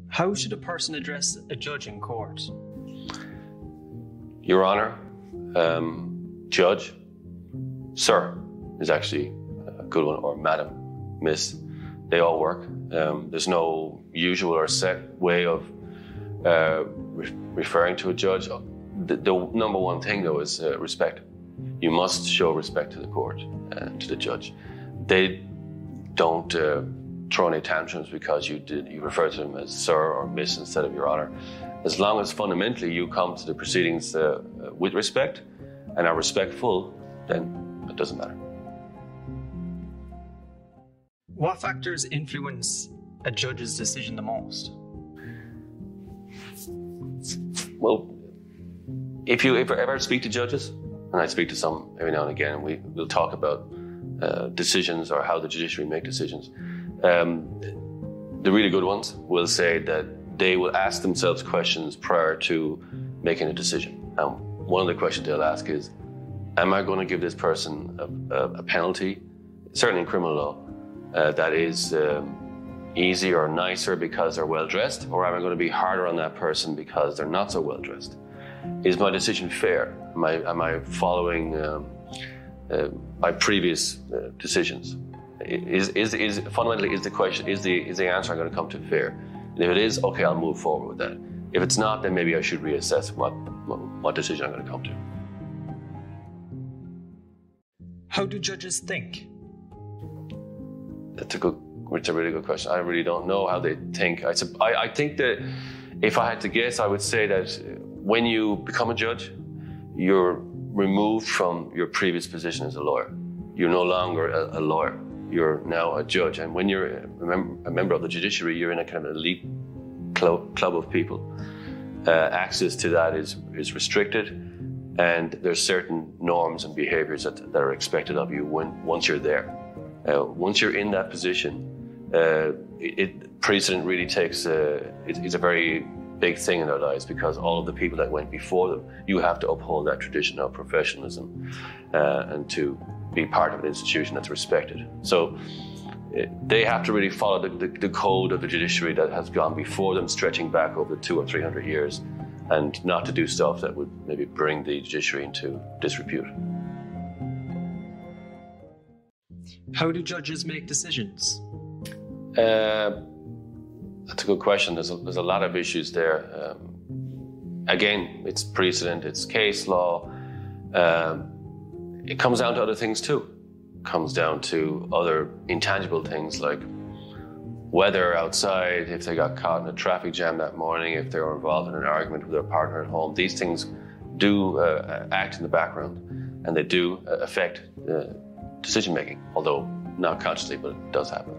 How should a person address a judge in court? Your Honour, Judge, Sir is actually a good one, or Madam, Miss. They all work. There's no usual or set way of referring to a judge. The number one thing, though, is respect. You must show respect to the court and to the judge. They don't throw any tantrums because you refer to them as Sir or Miss instead of Your Honour. As long as fundamentally you come to the proceedings with respect and are respectful, then it doesn't matter. What factors influence a judge's decision the most? Well, if you ever speak to judges, and I speak to some every now and again, and we'll talk about decisions or how the judiciary make decisions. The really good ones will say that they will ask themselves questions prior to making a decision. And one of the questions they'll ask is, am I going to give this person a penalty, certainly in criminal law, that is easier or nicer because they're well-dressed, or am I going to be harder on that person because they're not so well-dressed? Is my decision fair? Am I following my previous decisions? Fundamentally, is the question, is the answer I'm going to come to fair? And if it is, okay, I'll move forward with that. If it's not, then maybe I should reassess what decision I'm going to come to. How do judges think? It's a really good question. I really don't know how they think. I think that if I had to guess, I would say that when you become a judge, you're removed from your previous position as a lawyer. You're no longer a lawyer. You're now a judge. And when you're a member of the judiciary, you're in a kind of elite club of people. Access to that is restricted, and there's certain norms and behaviors that are expected of you once you're there. Once you're in that position, precedent really takes it's a very big thing in their lives, because all of the people that went before them, you have to uphold that tradition of professionalism and to be part of an institution that's respected. So they have to really follow the code of the judiciary that has gone before them, stretching back over 200 or 300 years, and not to do stuff that would maybe bring the judiciary into disrepute. How do judges make decisions? That's a good question. There's a lot of issues there. Again, it's precedent, it's case law. It comes down to other things too. It comes down to other intangible things like weather outside, if they got caught in a traffic jam that morning, if they were involved in an argument with their partner at home. These things do act in the background, and they do affect decision making, although not consciously, but it does happen.